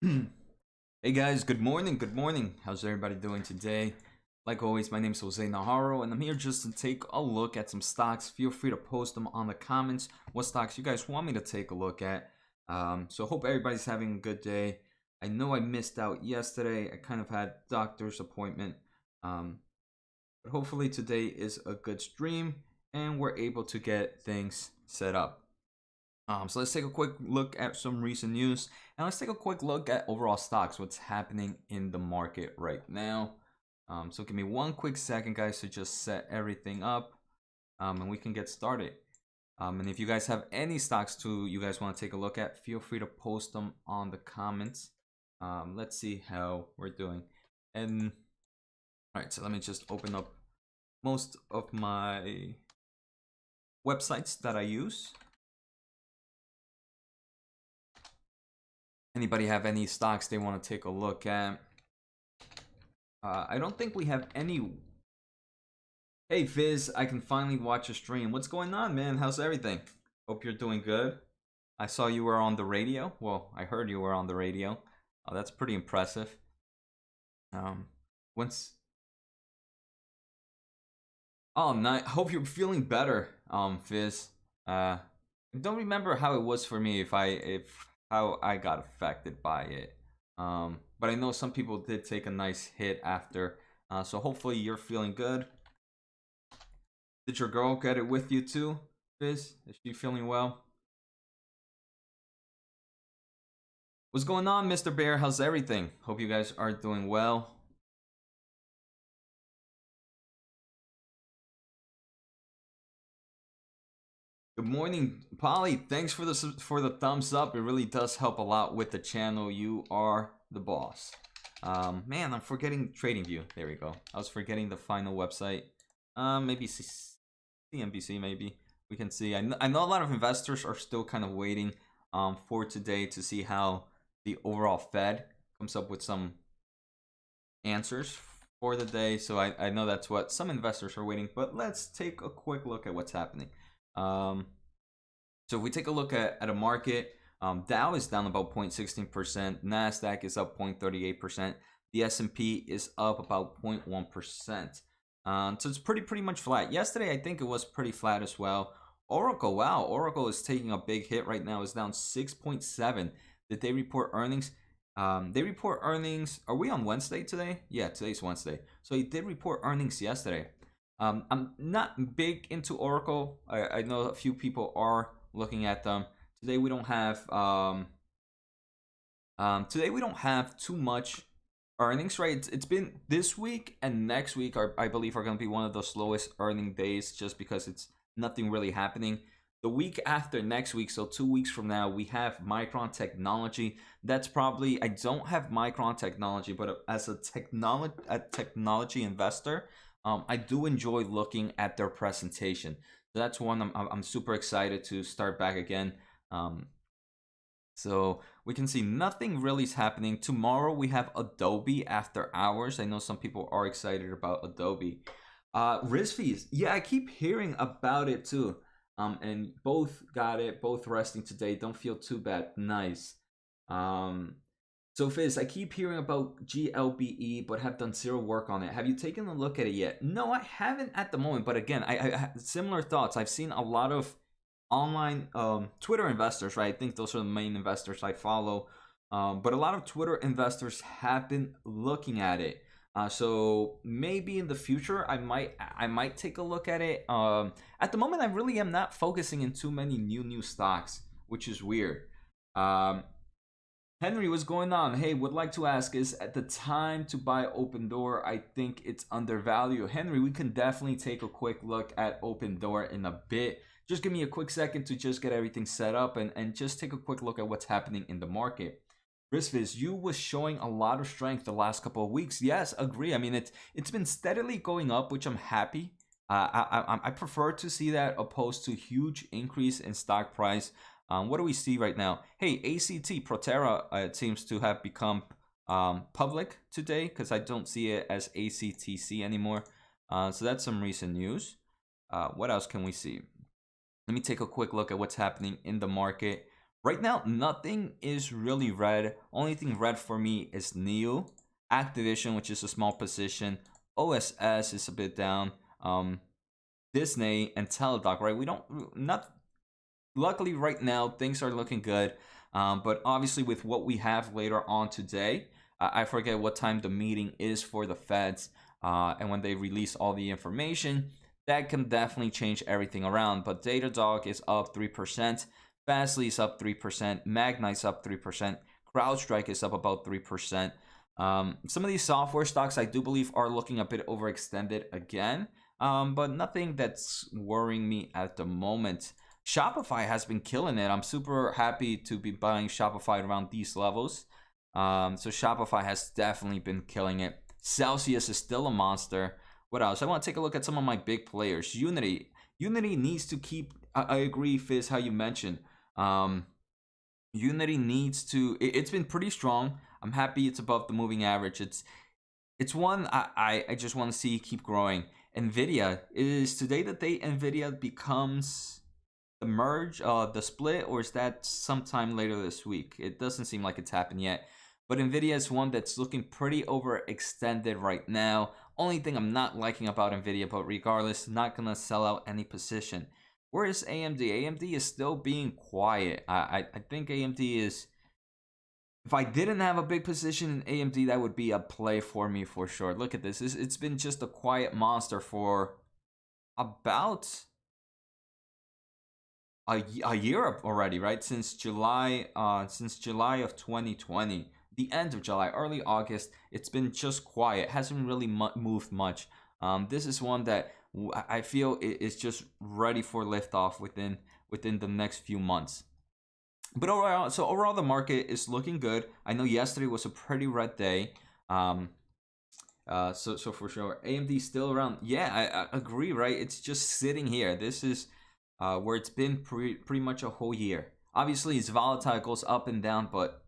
Hey guys, good morning, good morning. How's everybody doing today? Like always, my name is Najarro, and I'm here just to take a look at some stocks. Feel free to post them on the comments, what stocks you guys want me to take a look at. So hope everybody's having a good day. I know I missed out yesterday. I kind of had doctor's appointment. But hopefully today is a good stream and we're able to get things set up. So let's take a quick look at some recent news, and let's take a quick look at overall stocks, what's happening in the market right now. So give me one quick second, guys, to just set everything up, and we can get started. And if you guys have any stocks too you guys want to take a look at, feel free to post them on the comments. Let's see how we're doing. And all right, so let me just open up most of my websites that I use. Anybody have any stocks they want to take a look at? I don't think we have any. Hey Fizz, I can finally watch a stream. What's going on, man? How's everything? Hope you're doing good. I saw you were on the radio. Well, I heard you were on the radio. Oh, that's pretty impressive. Once. Oh, nice. Hope you're feeling better, Fizz. I don't remember how it was for me if how I got affected by it. But I know some people did take a nice hit after. So hopefully you're feeling good. Did your girl get it with you too, Fizz? Is she feeling well? What's going on, Mr. Bear? How's everything? Hope you guys are doing well. Good morning, Polly. Thanks for the thumbs up. It really does help a lot with the channel. You are the boss. Man, I'm forgetting TradingView. There we go. I was forgetting the final website. Maybe CNBC. Maybe we can see. I know a lot of investors are still kind of waiting for today to see how the overall Fed comes up with some answers for the day. So I know that's what some investors are waiting. But let's take a quick look at what's happening. So if we take a look at a market, Dow is down about 0.16%, Nasdaq is up 0.38%, the S&P is up about 0.1%. So it's pretty much flat. Yesterday I think it was pretty flat as well. Oracle, wow, Oracle is taking a big hit right now. It's down 6.7. Did they report earnings? They report earnings. Are we on Wednesday today? Yeah, today's Wednesday. So he did report earnings yesterday. I'm not big into Oracle. I know a few people are looking at them. Today we don't have too much earnings, right? It's been this week and next week I believe are going to be one of the slowest earning days just because it's nothing really happening. The week after next week, so 2 weeks from now, we have Maxar Technology. That's probably, I don't have Maxar Technology, but as a technology investor, I do enjoy looking at their presentation. So that's one I'm super excited to start back again. So we can see nothing really is happening. Tomorrow we have Adobe after hours. I know some people are excited about Adobe. Risk fees, yeah, I keep hearing about it too. And both got it, both resting today. Don't feel too bad. Nice. So Fizz, I keep hearing about GLBE, but have done zero work on it. Have you taken a look at it yet? No, I haven't at the moment. But again, I have similar thoughts. I've seen a lot of online Twitter investors, right? I think those are the main investors I follow. But a lot of Twitter investors have been looking at it. So maybe in the future I might take a look at it. At the moment I really am not focusing in too many new stocks, which is weird. Henry, what's going on? Hey, would like to ask, is at the time to buy Opendoor? I think it's undervalued. Henry, we can definitely take a quick look at Opendoor in a bit. Just give me a quick second to just get everything set up and just take a quick look at what's happening in the market. Rizviz, you was showing a lot of strength the last couple of weeks. Yes, agree. I mean, it's been steadily going up, which I'm happy. I prefer to see that opposed to huge increase in stock price. What do we see right now? Hey, ACT Proterra, it seems to have become public today because I don't see it as ACTC anymore. So that's some recent news. What else can we see? Let me take a quick look at what's happening in the market Right now, nothing is really red. Only thing red for me is NEO, Activision, which is a small position. OSS is a bit down. Disney and Teladoc, right? We don't not. Luckily, right now things are looking good. But obviously, with what we have later on today, I forget what time the meeting is for the Feds, and when they release all the information, that can definitely change everything around. But Datadog is up 3%. Fastly is up 3%. Magnite's up 3%. CrowdStrike is up about 3%. Some of these software stocks I do believe are looking a bit overextended again, but nothing that's worrying me at the moment. Shopify has been killing it. I'm super happy to be buying Shopify around these levels. So Shopify has definitely been killing it. Celsius is still a monster. What else? I want to take a look at some of my big players. Unity needs to keep. I agree, Fizz, how you mentioned. Unity needs to. It's been pretty strong. I'm happy it's above the moving average. It's one I just want to see keep growing. Nvidia, is today the day Nvidia becomes the merge, the split, or is that sometime later this week? It doesn't seem like it's happened yet. But Nvidia is one that's looking pretty overextended right now. Only thing I'm not liking about Nvidia, but regardless, not gonna sell out any position. Whereas AMD? AMD is still being quiet. I think AMD is. If I didn't have a big position in AMD, that would be a play for me for sure. Look at this. It's been just a quiet monster for about a year already, right? Since July of 2020, the end of July, early August, it's been just quiet. Hasn't really moved much. This is one that I feel is just ready for liftoff within the next few months. But overall, the market is looking good. I know yesterday was a pretty red day. So for sure, AMD still around. Yeah, I agree, right? It's just sitting here. This is where it's been pretty much a whole year. Obviously, it's volatile, it goes up and down, but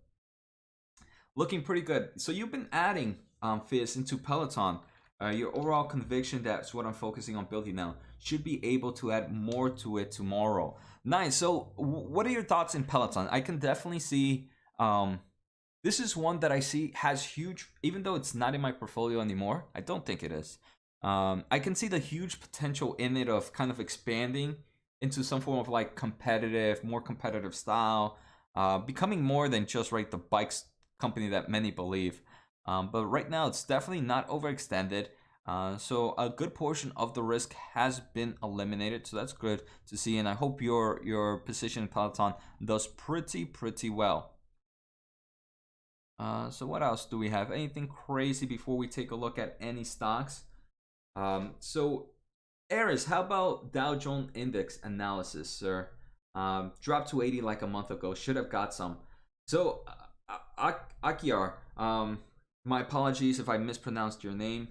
looking pretty good. So you've been adding Fizz into Peloton. Your overall conviction, that's what I'm focusing on building now, should be able to add more to it tomorrow. Nice. So what are your thoughts in Peloton? I can definitely see this is one that I see has huge, even though it's not in my portfolio anymore. I don't think it is. I can see the huge potential in it of kind of expanding into some form of like more competitive style, becoming more than just right the bikes company that many believe. But right now it's definitely not overextended. So a good portion of the risk has been eliminated. So that's good to see. And I hope your position in Peloton does pretty well. So what else do we have? Anything crazy before we take a look at any stocks? So Aris, how about Dow Jones Index analysis, sir? Dropped to 80 like a month ago. Should have got some. So Akiar, my apologies if I mispronounced your name.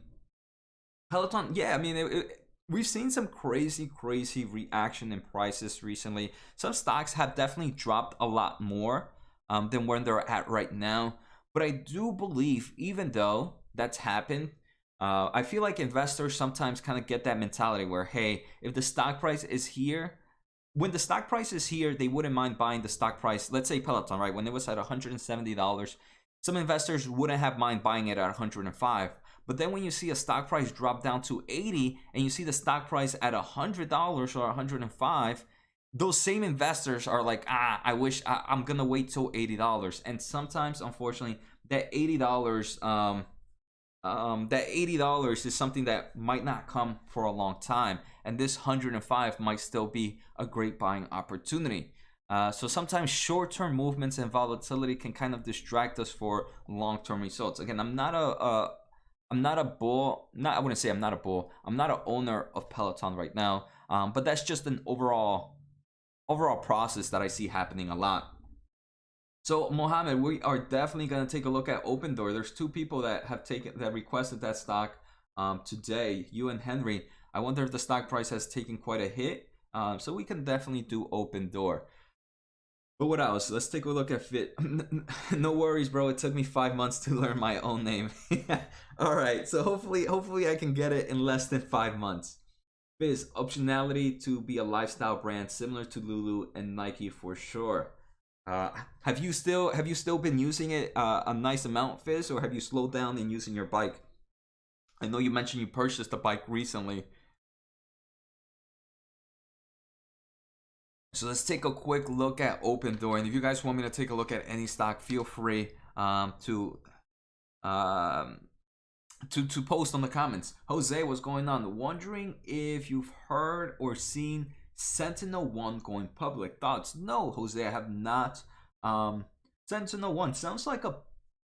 Peloton, yeah, I mean, we've seen some crazy reaction in prices recently. Some stocks have definitely dropped a lot more than where they're at right now. But I do believe, even though that's happened, I feel like investors sometimes kind of get that mentality where, hey, if the stock price is here, when the stock price is here, they wouldn't mind buying the stock price. Let's say Peloton, right? When it was at $170, some investors wouldn't have mind buying it at $105. But then when you see a stock price drop down to 80 and you see the stock price at $100 or 105, those same investors are like, I wish I'm gonna wait till $80. And sometimes, unfortunately, that $80 is something that might not come for a long time, and this 105 might still be a great buying opportunity. So sometimes short-term movements and volatility can kind of distract us for long-term results. Again, I'm not a bull. I wouldn't say I'm not a bull. I'm not an owner of Peloton right now. But that's just an overall process that I see happening a lot. So Mohammed, we are definitely going to take a look at Opendoor. There's two people that requested that stock today, you and Henry. I wonder if the stock price has taken quite a hit. So we can definitely do Opendoor. But what else? Let's take a look at Fit. No worries, bro. It took me 5 months to learn my own name. All right. So hopefully I can get it in less than 5 months. Fizz, optionality to be a lifestyle brand similar to Lulu and Nike for sure. Have you still been using it a nice amount, Fizz, or have you slowed down in using your bike? I know you mentioned you purchased a bike recently. So let's take a quick look at Opendoor, and if you guys want me to take a look at any stock, feel free um, to post on the comments. Jose, what's going on? Wondering if you've heard or seen Sentinel-1 going public. Thoughts? No, Jose, I have not. Sentinel-1 sounds like a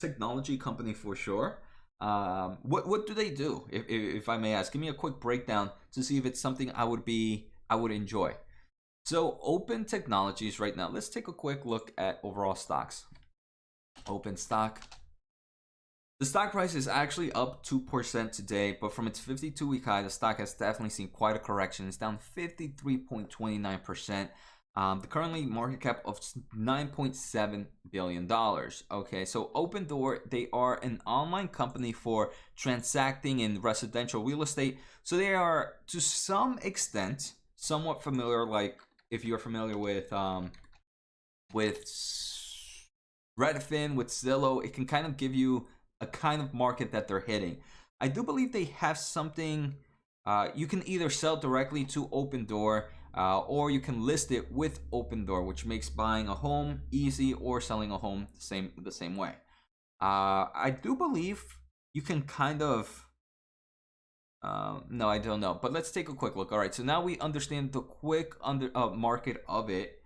technology company for sure. What do they do? If I may ask, give me a quick breakdown to see if it's something I would enjoy. So Open Technologies right now. Let's take a quick look at overall stocks. Open stock. The stock price is actually up 2% today, but from its 52-week high, the stock has definitely seen quite a correction. It's down 53.29%. The currently market cap of $9.7 billion. Okay, so Opendoor, they are an online company for transacting in residential real estate. So they are, to some extent, somewhat familiar, like if you're familiar with Redfin, with Zillow, it can kind of give you a kind of market that they're hitting. I do believe they have something. You can either sell directly to Opendoor, or you can list it with Opendoor, which makes buying a home easy or selling a home the same way. I do believe you can kind of. No, I don't know. But let's take a quick look. All right, so now we understand the quick market of it.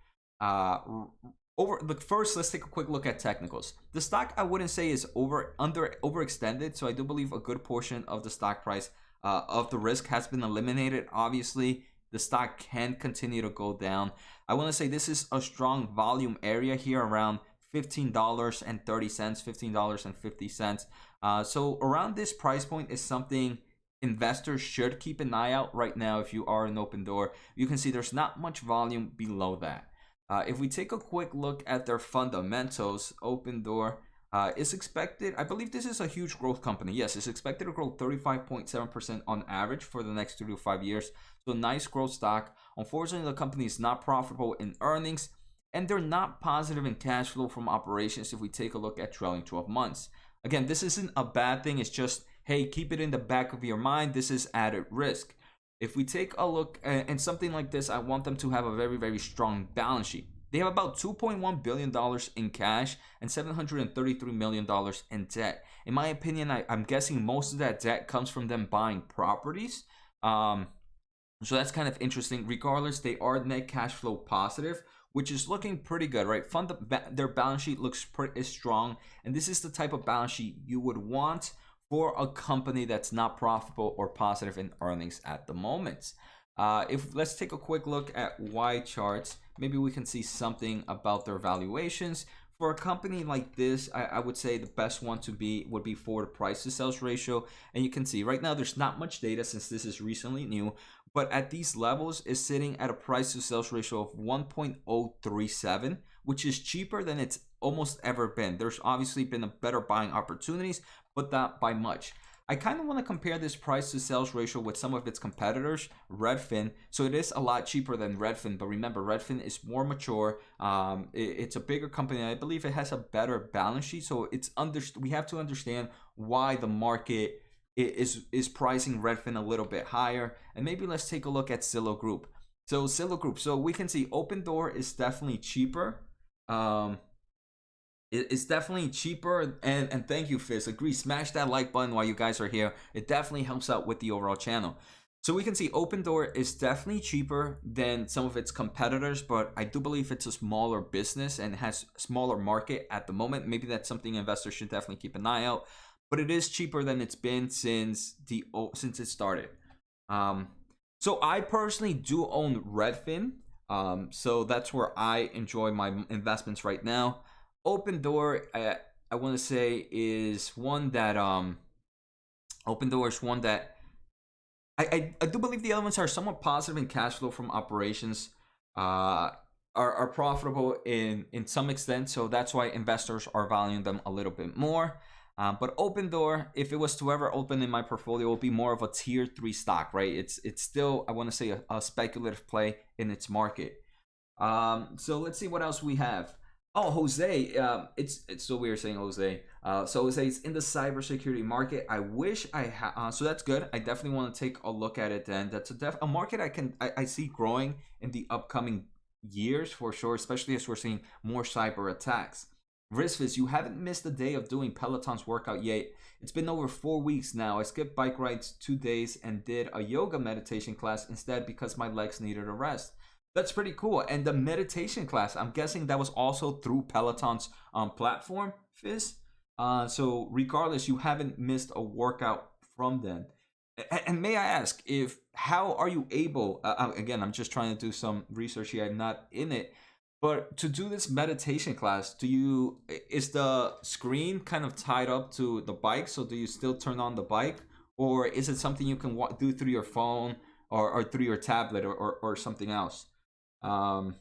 First, let's take a quick look at technicals. The stock, I wouldn't say is overextended, so I do believe a good portion of the stock price of the risk has been eliminated. Obviously, the stock can continue to go down. I want to say this is a strong volume area here around $15.30, $15.50. So around this price point is something investors should keep an eye out right now. If you are an Opendoor, you can see there's not much volume below that. If we take a quick look at their fundamentals, Opendoor is expected, I believe this is a huge growth company. Yes, it's expected to grow 35.7% on average for the next 3 to 5 years. So nice growth stock. Unfortunately, the company is not profitable in earnings, and they're not positive in cash flow from operations if we take a look at trailing 12 months. Again, this isn't a bad thing. It's just, hey, keep it in the back of your mind. This is added risk. If we take a look at something like this, I want them to have a very, very strong balance sheet. They have about $2.1 billion in cash and $733 million in debt. In my opinion, I'm guessing most of that debt comes from them buying properties. So that's kind of interesting. Regardless, they are net cash flow positive, which is looking pretty good, right? Their balance sheet looks pretty strong, and this is the type of balance sheet you would want for a company that's not profitable or positive in earnings at the moment. Let's take a quick look at Y charts, maybe we can see something about their valuations. For a company like this, I would say the best one would be forward price to sales ratio. And you can see right now there's not much data since this is recently new, but at these levels is sitting at a price to sales ratio of 1.037, which is cheaper than it's almost ever been. There's obviously been a better buying opportunities, but not by much. I kind of want to compare this price to sales ratio with some of its competitors, Redfin. So it is a lot cheaper than Redfin, but remember, Redfin is more mature. It's a bigger company. I believe it has a better balance sheet. So we have to understand why the market is pricing Redfin a little bit higher. And maybe let's take a look at Zillow Group. So Zillow Group. So we can see Opendoor is definitely cheaper. It's definitely cheaper, and thank you, Fizz. Agree, smash that like button while you guys are here. It definitely helps out with the overall channel. So we can see Opendoor is definitely cheaper than some of its competitors, but I do believe it's a smaller business and has a smaller market at the moment. Maybe that's something investors should definitely keep an eye out, but it is cheaper than it's been since it started. So I personally do own Redfin, so that's where I enjoy my investments right now. Opendoor, I want to say is one that Opendoor is one that I do believe the elements are somewhat positive in cash flow from operations, are profitable in some extent, so that's why investors are valuing them a little bit more. But Opendoor, if it was to ever open in my portfolio, it will be more of a tier 3 stock, right? It's still, I want to say, a speculative play in its market. So let's see what else we have. Oh, Jose, it's so weird saying Jose. So Jose is in the cybersecurity market. I wish I had. So that's good. I definitely want to take a look at it. Then that's a market I see growing in the upcoming years for sure, especially as we're seeing more cyber attacks. Rizfis, you haven't missed a day of doing Peloton's workout yet. It's been over 4 weeks now. I skipped bike rides 2 days and did a yoga meditation class instead because my legs needed a rest. That's pretty cool. And the meditation class, I'm guessing that was also through Peloton's platform, Fizz. So regardless, you haven't missed a workout from them. And may I ask, if how are you able? Again, I'm just trying to do some research here. I'm not in it, but to do this meditation class, is the screen kind of tied up to the bike? So do you still turn on the bike, or is it something you can do through your phone or through your tablet or something else? Um,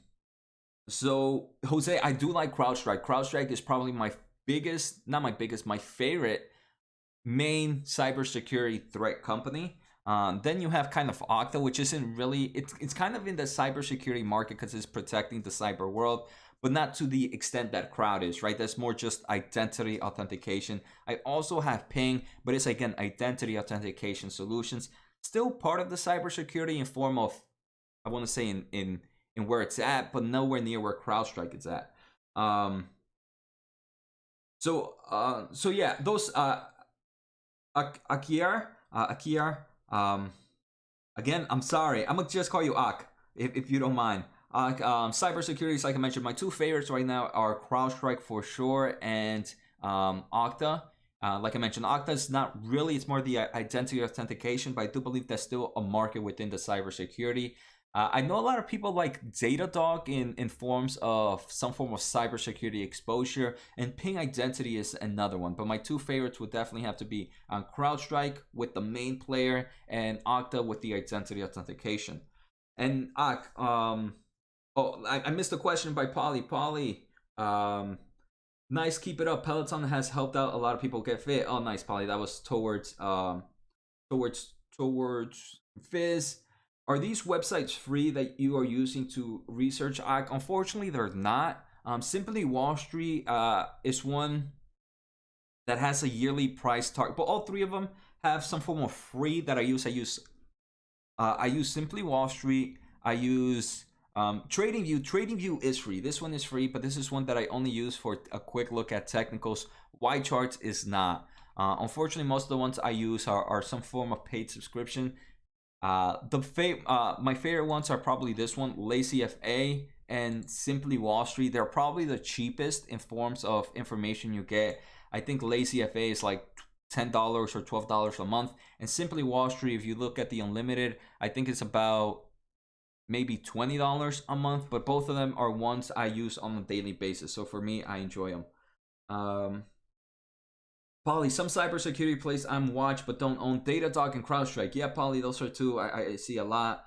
so Jose, I do like CrowdStrike. CrowdStrike is probably my biggest, not my biggest, my favorite main cybersecurity threat company. Then you have kind of Okta, which isn't really, it's kind of in the cybersecurity market because it's protecting the cyber world, but not to the extent that Crowd is, right? That's more just identity authentication. I also have Ping, but it's again identity authentication solutions. Still part of the cybersecurity in form of, I want to say in where it's at, but nowhere near where CrowdStrike is at. So yeah, those Akiar. Again, I'm sorry. I'm gonna just call you Ak, if you don't mind. Cybersecurity is, like I mentioned, my two favorites right now are CrowdStrike for sure and Okta. Like I mentioned, Okta is not really, it's more the identity authentication, but I do believe there's still a market within the cybersecurity. I know a lot of people like Datadog in forms of some form of cybersecurity exposure, and Ping Identity is another one. But my two favorites would definitely have to be CrowdStrike with the main player and Okta with the identity authentication. And I missed a question by Polly. Polly, nice, keep it up. Peloton has helped out a lot of people get fit. Oh, nice, Polly. That was towards Fizz. Are these websites free that you are using to research? Unfortunately, they're not. Simply Wall Street is one that has a yearly price target, but all three of them have some form of free that I use. I use Simply Wall Street. I use TradingView. TradingView is free. This one is free, but this is one that I only use for a quick look at technicals. YCharts is not. Unfortunately, most of the ones I use are some form of paid subscription. My favorite ones are probably this one, LazyFA and Simply Wall Street. They're probably the cheapest in forms of information you get. I think LazyFA is like $10 or $12 a month, and Simply Wall Street, if you look at the unlimited, I think it's about maybe $20 a month. But both of them are ones I use on a daily basis, so for me, I enjoy them. Polly, some cybersecurity plays I'm watch but don't own. Datadog and CrowdStrike. Yeah, Polly, those are two I see a lot.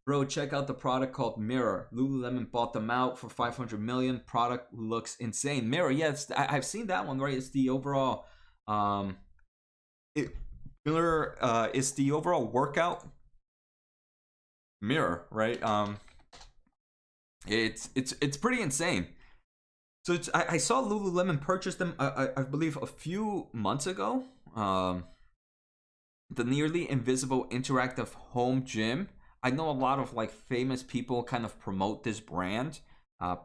Bro, check out the product called Mirror. Lululemon bought them out for $500 million. Product looks insane. Mirror, yeah, I've seen that one, right? It's the overall, Mirror is the overall workout mirror, right? It's pretty insane. So I saw Lululemon purchase them, I believe, a few months ago. The nearly invisible interactive home gym. I know a lot of like famous people kind of promote this brand.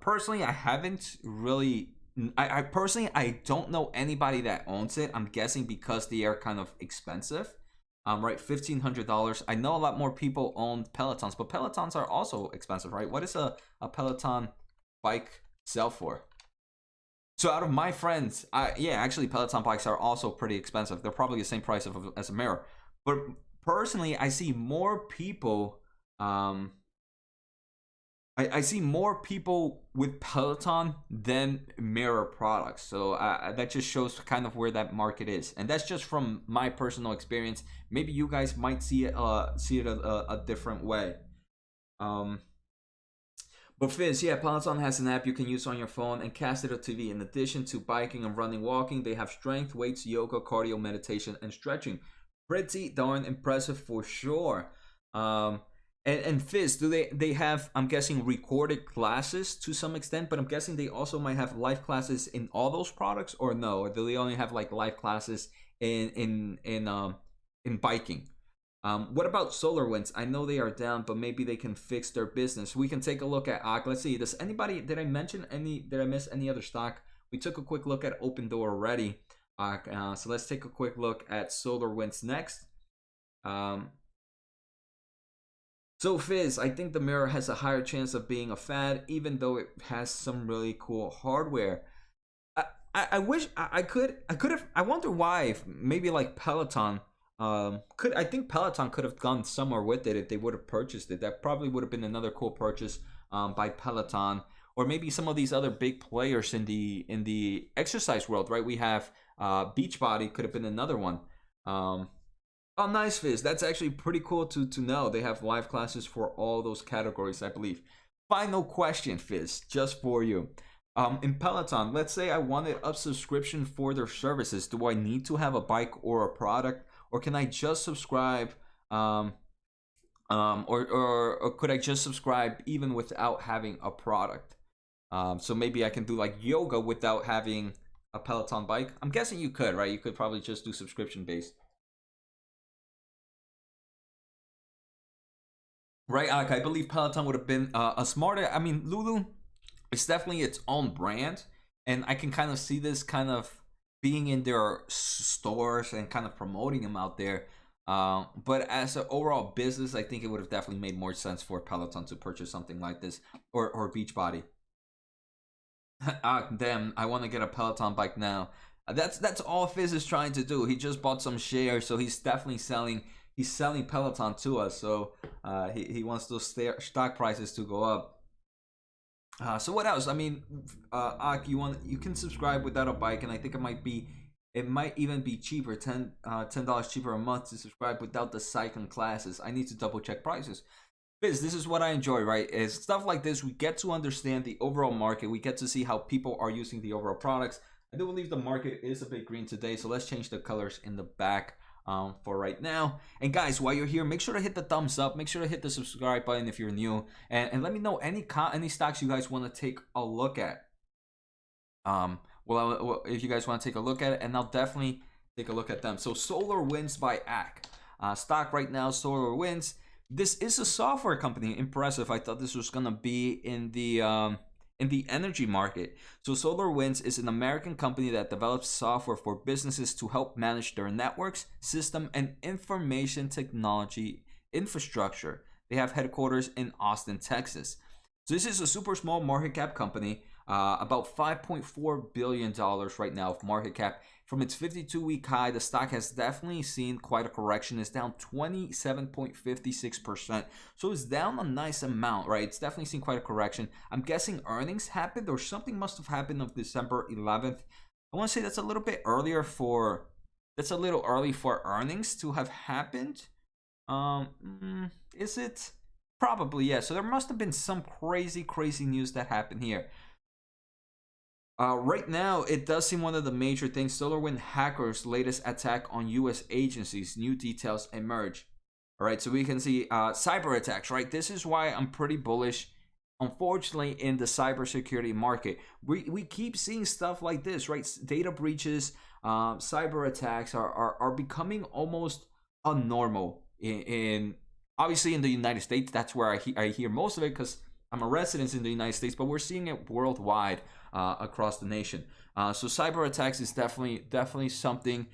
Personally, I haven't really. I personally, I don't know anybody that owns it. I'm guessing because they are kind of expensive. Right, $1,500. I know a lot more people own Pelotons, but Pelotons are also expensive, right? What is a Peloton bike sell for? So out of my friends, actually Peloton bikes are also pretty expensive. They're probably the same price as a mirror. But personally, I see more people. I see more people with Peloton than mirror products. So that just shows kind of where that market is, and that's just from my personal experience. Maybe you guys might see it a different way. But Fizz, yeah, Peloton has an app you can use on your phone and cast it on TV. In addition to biking and running, walking, they have strength, weights, yoga, cardio, meditation, and stretching. Pretty darn impressive for sure. And Fizz, do they have, I'm guessing, recorded classes to some extent, but I'm guessing they also might have live classes in all those products, or no? Or do they only have like live classes in biking? What about SolarWinds? I know they are down, but maybe they can fix their business. We can take a look at OC. Let's see. Does anybody, did I mention any, did I miss any other stock? We took a quick look at Opendoor already. So let's take a quick look at SolarWinds next. So Fizz, I think the mirror has a higher chance of being a fad, even though it has some really cool hardware. I wish I could have. I wonder why. If maybe like Peloton. I think Peloton could have gone somewhere with it if they would have purchased it. That probably would have been another cool purchase by Peloton, or maybe some of these other big players in the exercise world. Right? We have Beachbody could have been another one. Oh, nice, Fizz. That's actually pretty cool to know. They have live classes for all those categories, I believe. Final question, Fizz, just for you. In Peloton, let's say I wanted a subscription for their services. Do I need to have a bike or a product, or can I just subscribe? Or could I just subscribe even without having a product? So maybe I can do like yoga without having a Peloton bike. I'm guessing you could, right? You could probably just do subscription based. Right, I believe Peloton would have been a smarter. I mean, Lulu, it's definitely its own brand, and I can kind of see this kind of being in their stores and kind of promoting them out there. But as an overall business, I think it would have definitely made more sense for Peloton to purchase something like this, or Beachbody. Damn, I want to get a Peloton bike now. That's all Fizz is trying to do. He just bought some shares, so he's definitely selling. He's selling Peloton to us, so he wants those stock prices to go up. So what else? I mean, you can subscribe without a bike, and I think it might even be cheaper, $10 cheaper a month to subscribe without the cycling classes. I need to double check prices. Biz, this is what I enjoy, right? Is stuff like this. We get to understand the overall market. We get to see how people are using the overall products. I do believe the market is a bit green today, so let's change the colors in the back for right now. And guys, while you're here, make sure to hit the thumbs up. Make sure to hit the subscribe button if you're new, and let me know any stocks you guys want to take a look at. Well, if you guys want to take a look at it, and I'll definitely take a look at them. So SolarWinds by AC. Stock right now, SolarWinds. This is a software company. Impressive. I thought this was gonna be in the energy market. So SolarWinds is an American company that develops software for businesses to help manage their networks, system, and information technology infrastructure. They have headquarters in Austin, Texas. So this is a super small market cap company, about $5.4 billion right now of market cap. From its 52-week high, the stock has definitely seen quite a correction. It's down 27.56%. So it's down a nice amount, right? It's definitely seen quite a correction. I'm guessing earnings happened, or something must have happened on December 11th. I want to say that's a little early for earnings to have happened. Is it? Probably, yeah. So there must have been some crazy news that happened here. Right now, it does seem one of the major things. SolarWinds hackers' latest attack on U.S. agencies. New details emerge. All right, so we can see cyber attacks, right? This is why I'm pretty bullish, unfortunately, in the cybersecurity market. We keep seeing stuff like this, right? Data breaches, cyber attacks are becoming almost unnormal in obviously in the United States. That's where I hear most of it, because I'm a resident in the United States, but we're seeing it worldwide across the nation. So cyber attacks is definitely something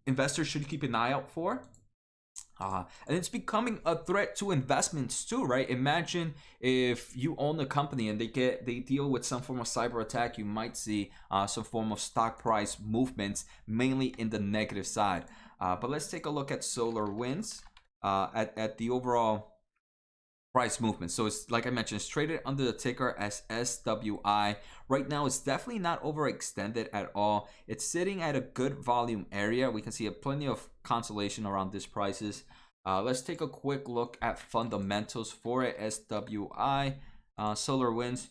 investors should keep an eye out for. And it's becoming a threat to investments too, right? Imagine if you own a company and they deal with some form of cyber attack, you might see some form of stock price movements, mainly in the negative side. But let's take a look at SolarWinds at the overall price movement. So it's, like I mentioned, it's traded under the ticker as SWI. Right now, it's definitely not overextended at all. It's sitting at a good volume area. We can see plenty of consolation around these prices. Let's take a quick look at fundamentals for it. SWI, SolarWinds.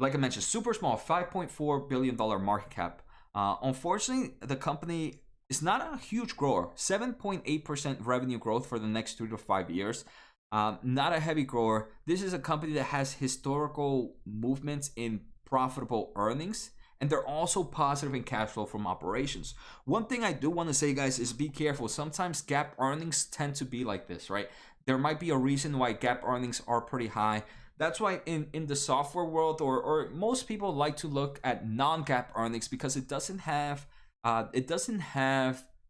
Like I mentioned, super small, $5.4 billion market cap. Unfortunately, the company is not a huge grower. 7.8% revenue growth for the next 3 to 5 years. Not a heavy grower. This is a company that has historical movements in profitable earnings, and they're also positive in cash flow from operations. One thing I do want to say, guys, is be careful. Sometimes GAAP earnings tend to be like this, right? There might be a reason why GAAP earnings are pretty high. That's why in the software world, or most people like to look at non-GAAP earnings, because it doesn't have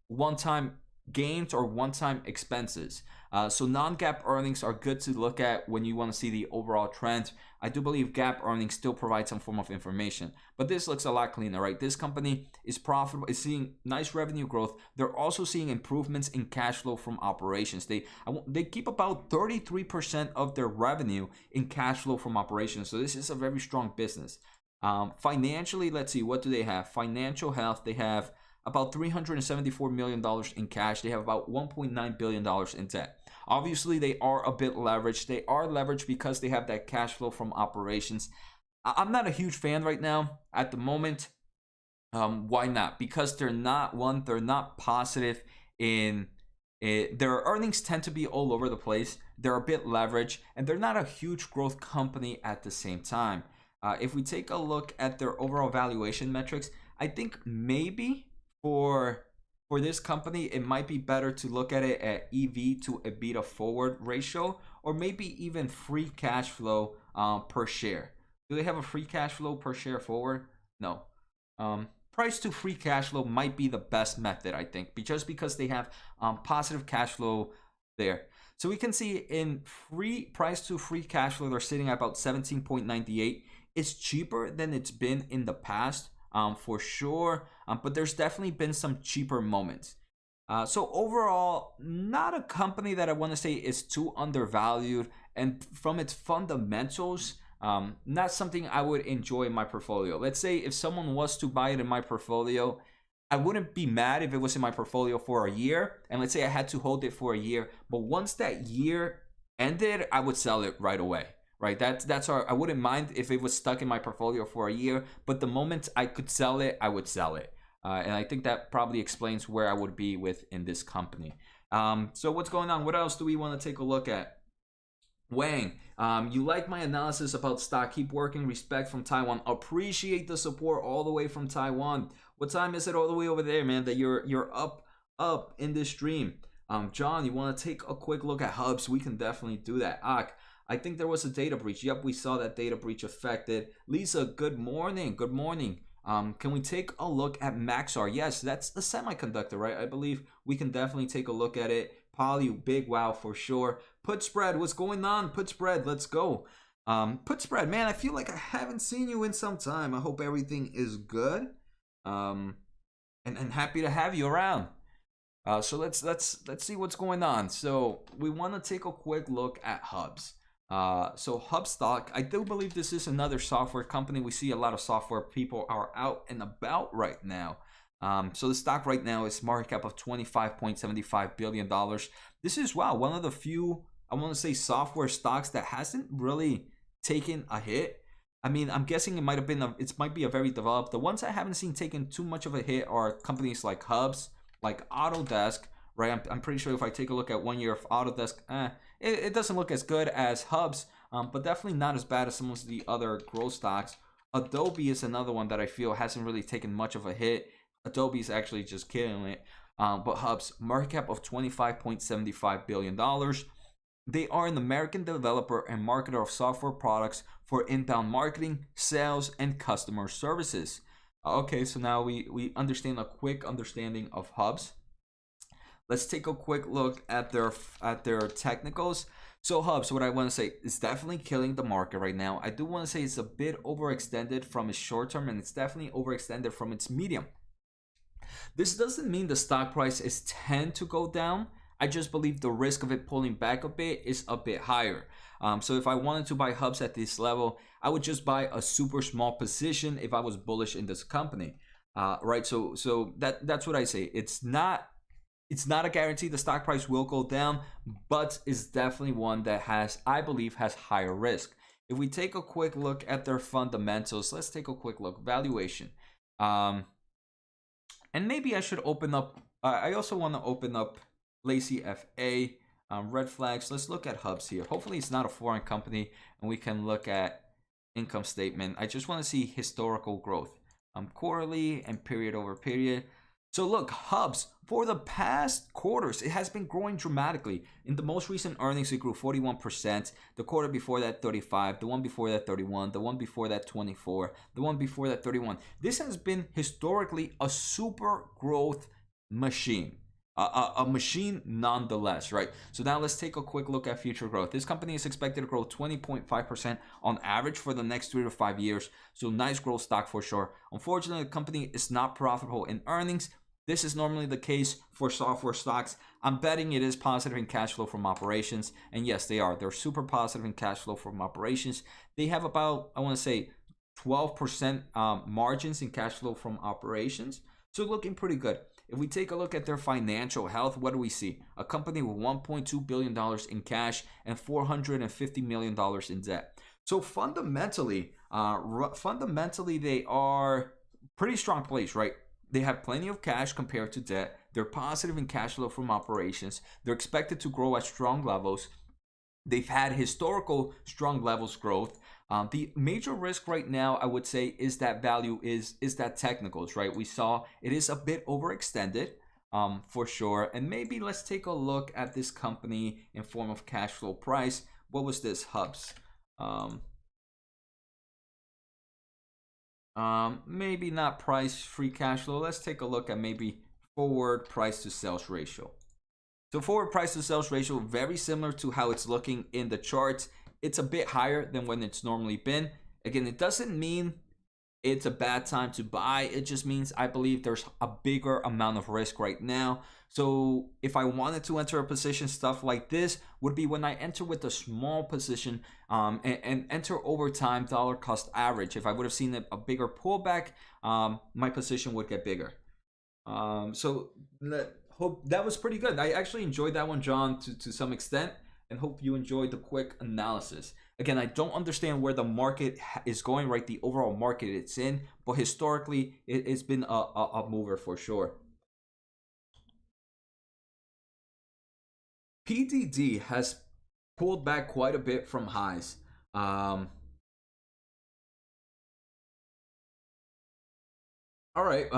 one-time gains or one-time expenses. So non-GAAP earnings are good to look at when you want to see the overall trend. I do believe GAAP earnings still provide some form of information, but this looks a lot cleaner, right? This company is profitable, is seeing nice revenue growth. They're also seeing improvements in cash flow from operations. They keep about 33% of their revenue in cash flow from operations. So this is a very strong business. Financially, let's see, what do they have? Financial health, they have about $374 million in cash. They have about $1.9 billion in debt. Obviously, they are a bit leveraged. They are leveraged because they have that cash flow from operations. I'm not a huge fan right now at the moment. Why not? Because they're not positive in it. Their earnings tend to be all over the place. They're a bit leveraged, and they're not a huge growth company at the same time. If we take a look at their overall valuation metrics, I think maybe for this company, it might be better to look at it at EV to EBITDA forward ratio, or maybe even free cash flow per share. Do they have a free cash flow per share forward? No. Price to free cash flow might be the best method, I think, just because they have positive cash flow there. So we can see in free price to free cash flow, they're sitting at about 17.98. It's cheaper than it's been in the past. For sure, but there's definitely been some cheaper moments. So overall, not a company that I want to say is too undervalued, and from its fundamentals, not something I would enjoy in my portfolio. Let's say if someone was to buy it in my portfolio, I wouldn't be mad if it was in my portfolio for a year, and let's say I had to hold it for a year, but once that year ended, I would sell it right away. Right, that's our. I wouldn't mind if it was stuck in my portfolio for a year, but the moment I could sell it, I would sell it, and I think that probably explains where I would be within this company. So what's going on? What else do we want to take a look at? Wang, you like my analysis about stock? Keep working. Respect from Taiwan. Appreciate the support all the way from Taiwan. What time is it all the way over there, man? That you're up in this stream. John, you want to take a quick look at Hubs? We can definitely do that. I think there was a data breach. Yep, we saw that data breach affected. Lisa, good morning. Good morning. Can we take a look at Maxar? Yes, that's the semiconductor, right? I believe we can definitely take a look at it. Poly, big wow for sure. Put spread, what's going on? Put spread, let's go. Put spread, man, I feel like I haven't seen you in some time. I hope everything is good. And happy to have you around. So let's see what's going on. So we want to take a quick look at Hubs. So HubSpot, I do believe this is another software company. We see a lot of software people are out and about right now. So the stock right now is market cap of $25.75 billion. This is, wow, one of the few, I want to say, software stocks that hasn't really taken a hit. I mean, I'm guessing it might be a very developed. The ones I haven't seen taking too much of a hit are companies like Hubs, like Autodesk, right? I'm pretty sure if I take a look at 1 year of Autodesk, it doesn't look as good as Hubs, but definitely not as bad as some of the other growth stocks. Adobe is another one that I feel hasn't really taken much of a hit. Adobe is actually just killing it. But Hubs, market cap of $25.75 billion. They are an American developer and marketer of software products for inbound marketing, sales, and customer services. Okay, so now we understand a quick understanding of Hubs. Let's take a quick look at their technicals. So Hubs, what I want to say, is definitely killing the market right now. I do want to say it's a bit overextended from its short term, and it's definitely overextended from its medium. This doesn't mean the stock price is tend to go down. I just believe the risk of it pulling back a bit is a bit higher. So if I wanted to buy Hubs at this level, I would just buy a super small position if I was bullish in this company, right? So that's what I say. It's not a guarantee the stock price will go down, but it's definitely one that I believe has higher risk. If we take a quick look at their fundamentals, let's take a quick look. Valuation. And maybe I should open up, I also want to open up Lacy FA. Red flags. Let's look at Hubs here. Hopefully it's not a foreign company and we can look at income statement. I just want to see historical growth, quarterly and period over period. So look, Hubs, for the past quarters, it has been growing dramatically. In the most recent earnings, it grew 41%. The quarter before that, 35. The one before that, 31. The one before that, 24. The one before that, 31. This has been historically a super growth machine. A machine nonetheless, right? So now let's take a quick look at future growth. This company is expected to grow 20.5% on average for the next 3 to 5 years. So nice growth stock for sure. Unfortunately, the company is not profitable in earnings. This is normally the case for software stocks. I'm betting it is positive in cash flow from operations. And yes, they are. They're super positive in cash flow from operations. They have about, I want to say, 12% margins in cash flow from operations. So looking pretty good. If we take a look at their financial health, what do we see? A company with $1.2 billion in cash and $450 million in debt. So fundamentally, they are pretty strong place, right? They have plenty of cash compared to debt. They're positive in cash flow from operations. They're expected to grow at strong levels. They've had historical strong levels growth. The major risk right now, I would say, is that value is that technicals, right? We saw it is a bit overextended, for sure. And maybe let's take a look at this company in form of cash flow price. What was this? Hubs. Maybe not price, free cash flow. Let's take a look at maybe forward price to sales ratio. So forward price to sales ratio, very similar to how it's looking in the charts. It's a bit higher than when it's normally been. Again, it doesn't mean it's a bad time to buy. It just means I believe there's a bigger amount of risk right now. So if I wanted to enter a position, stuff like this would be when I enter with a small position and enter over time dollar cost average. If I would have seen a bigger pullback, my position would get bigger. So hope that was pretty good. I actually enjoyed that one, John, to some extent, and hope you enjoyed the quick analysis. Again, I don't understand where the market is going, right? The overall market it's in, but historically, it's been a mover for sure. PDD has pulled back quite a bit from highs. All right,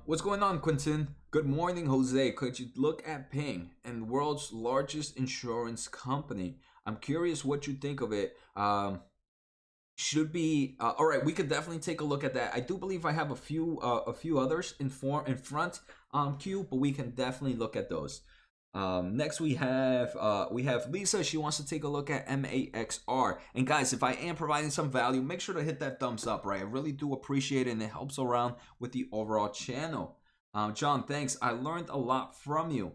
what's going on, Quentin? Good morning, Jose. Could you look at Ping and world's largest insurance company? I'm curious what you think of it. Should be all right. We could definitely take a look at that. I do believe I have a few others in front queue, but we can definitely look at those. Next we have Lisa. She wants to take a look at Maxar. And guys, if I am providing some value, make sure to hit that thumbs up, right? I really do appreciate it, and it helps around with the overall channel. John, thanks. I learned a lot from you.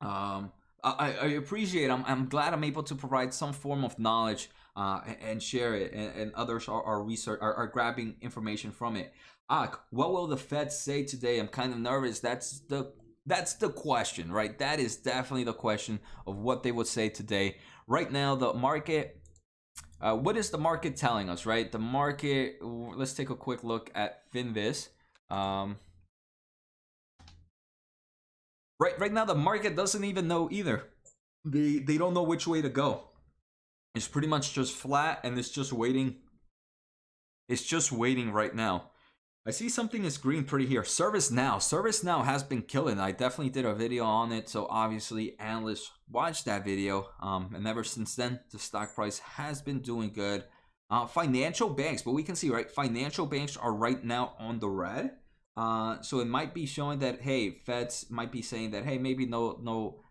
I appreciate it. I'm glad I'm able to provide some form of knowledge and share it, and others are grabbing information from it. What will the Fed say today? I'm kind of nervous. That's the question, right? That is definitely the question of what they would say today. Right now, the market, what is the market telling us, right? The market, let's take a quick look at Finviz. Right now, the market doesn't even know either. They don't know which way to go. It's pretty much just flat, and it's just waiting. It's just waiting right now. I see something is green pretty here. ServiceNow has been killing. I definitely did a video on it, so obviously analysts watched that video. And ever since then, the stock price has been doing good. Financial banks, but we can see, right, financial banks are right now on the red. So it might be showing that, hey, Feds might be saying that, hey, maybe no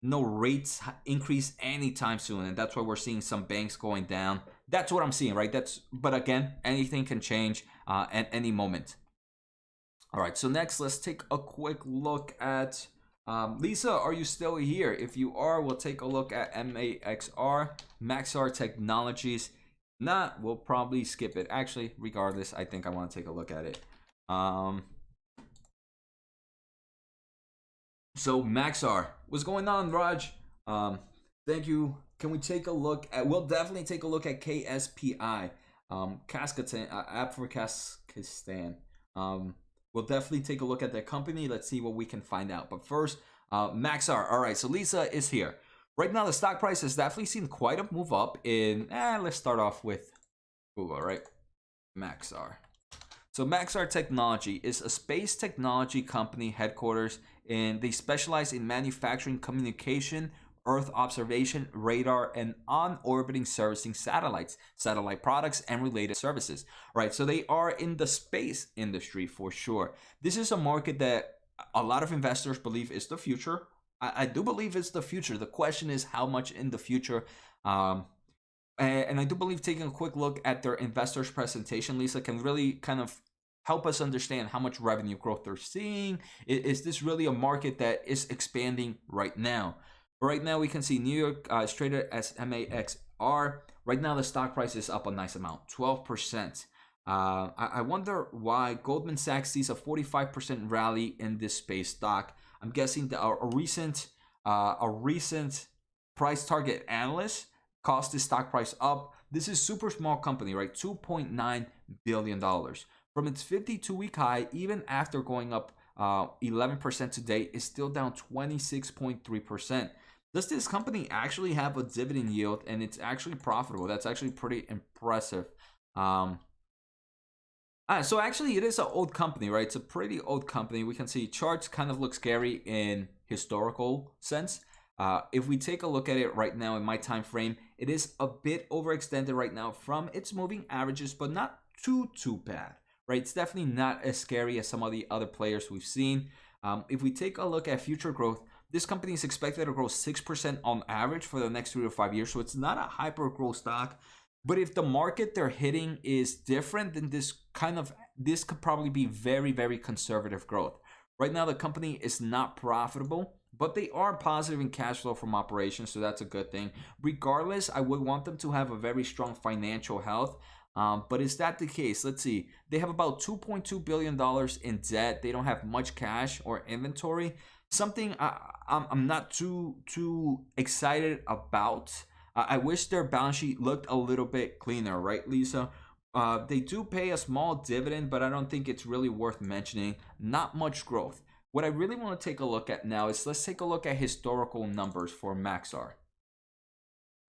rates increase anytime soon, and that's why we're seeing some banks going down. That's what I'm seeing, right? But again, anything can change at any moment. All right, so next, let's take a quick look at Lisa. Are you still here? If you are, we'll take a look at Maxar Technologies. Not, we'll probably skip it. Actually, regardless, I think I want to take a look at it. So Maxar, what's going on, Raj? Thank you. Can we take a look at? We'll definitely take a look at KSPI, Kazakhstan, app for Kazakhstan. We'll definitely take a look at that company. Let's see what we can find out. But first, Maxar. All right, so Lisa is here. Right now, the stock price has definitely seen quite a move up in, let's start off with Google, right? Maxar. So Maxar Technology is a space technology company headquarters, and they specialize in manufacturing communication, Earth observation, radar, and on-orbiting servicing satellites, satellite products, and related services. Right, so they are in the space industry for sure. This is a market that a lot of investors believe is the future. I do believe it's the future. The question is how much in the future. And I do believe taking a quick look at their investors presentation, Lisa, can really kind of help us understand how much revenue growth they're seeing. Is this really a market that is expanding right now? Right now, we can see New York is traded as MAXR. Right now, the stock price is up a nice amount, 12%. I wonder why Goldman Sachs sees a 45% rally in this space stock. I'm guessing that a recent price target analyst caused this stock price up. This is super small company, right? $2.9 billion. From its 52-week high, even after going up 11% today, is still down 26.3%. Does this company actually have a dividend yield and it's actually profitable? That's actually pretty impressive. So actually it is an old company, right? It's a pretty old company. We can see charts kind of look scary in historical sense. If we take a look at it right now in my time frame, it is a bit overextended right now from its moving averages, but not too bad, right? It's definitely not as scary as some of the other players we've seen. If we take a look at future growth, this company is expected to grow 6% on average for the next 3 to 5 years. So it's not a hyper growth stock. But if the market they're hitting is different, then this could probably be very, very conservative growth. Right now, the company is not profitable, but they are positive in cash flow from operations, so that's a good thing. Regardless, I would want them to have a very strong financial health. But is that the case? Let's see. They have about $2.2 billion in debt. They don't have much cash or inventory. Something I'm not too excited about. I wish their balance sheet looked a little bit cleaner, right, Lisa? They do pay a small dividend, but I don't think it's really worth mentioning. Not much growth. What I really want to take a look at now is let's take a look at historical numbers for Maxar.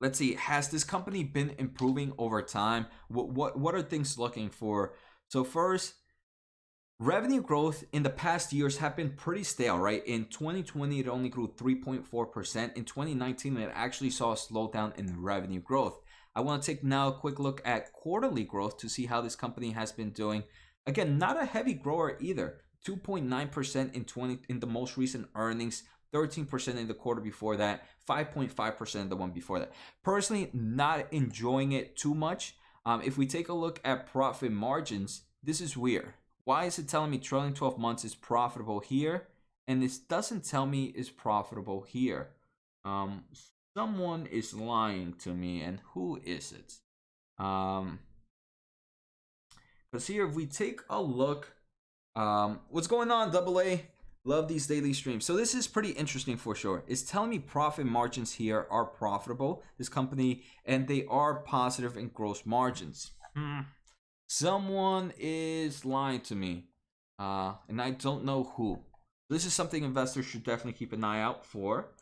Let's see, has this company been improving over time? What are things looking for? So first, revenue growth in the past years have been pretty stale, right? In 2020, it only grew 3.4%. In 2019, it actually saw a slowdown in revenue growth. I want to take now a quick look at quarterly growth to see how this company has been doing. Again, not a heavy grower either. 2.9% in the most recent earnings, 13% in the quarter before that, 5.5% in the one before that. Personally, not enjoying it too much. If we take a look at profit margins, this is weird. Why is it telling me trailing 12 months is profitable here, and this doesn't tell me it's profitable here? Someone is lying to me, and who is it? Because here, if we take a look, what's going on, Double A? Love these daily streams. So this is pretty interesting for sure. It's telling me profit margins here are profitable, this company, and they are positive in gross margins. Someone is lying to me, and I don't know who. This is something investors should definitely keep an eye out for.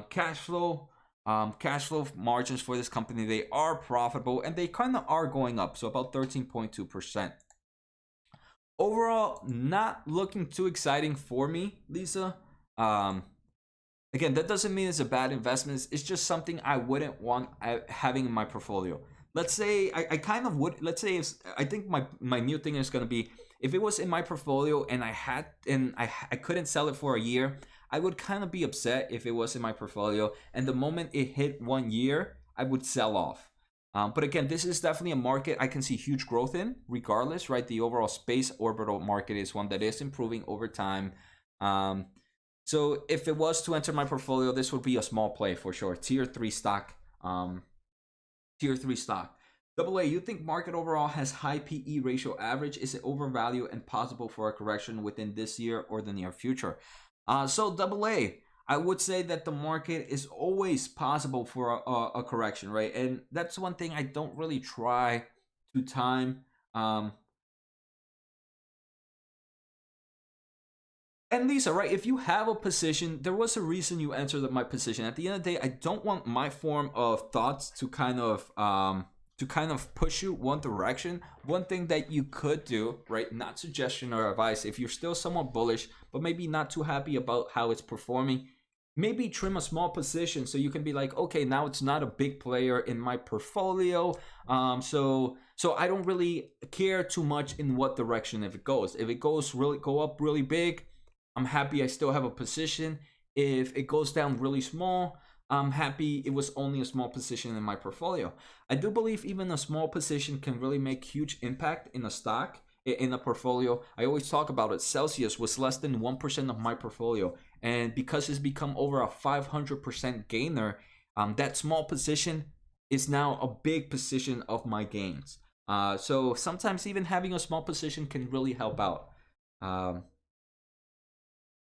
Cash flow margins for this company, they are profitable, and they kind of are going up, so about 13.2%. Overall, not looking too exciting for me, Lisa. Again, that doesn't mean it's a bad investment. It's just something I wouldn't want having in my portfolio. Let's say I kind of would. Let's say I think my new thing is gonna be if it was in my portfolio and I couldn't sell it for a year, I would kind of be upset if it was in my portfolio. And the moment it hit 1 year, I would sell off. But again, this is definitely a market I can see huge growth in, regardless, right? The overall space orbital market is one that is improving over time. So if it was to enter my portfolio, this would be a small play for sure. Tier 3 stock. Tier 3 stock. Double A, you think market overall has high PE ratio average? Is it overvalued and possible for a correction within this year or the near future? So Double A, I would say that the market is always possible for a correction, right? And that's one thing I don't really try to time. And Lisa, right? If you have a position, there was a reason you entered my position. At the end of the day, I don't want my form of thoughts to kind of push you one direction. One thing that you could do, right? Not suggestion or advice. If you're still somewhat bullish, but maybe not too happy about how it's performing, maybe trim a small position so you can be like, okay, now it's not a big player in my portfolio. So I don't really care too much in what direction if it goes. If it goes really go up really big, I'm happy I still have a position. If it goes down really small, I'm happy it was only a small position in my portfolio. I do believe even a small position can really make huge impact in a stock, in a portfolio. I always talk about it. Celsius was less than 1% of my portfolio. And because it's become over a 500% gainer, that small position is now a big position of my gains. So sometimes even having a small position can really help out.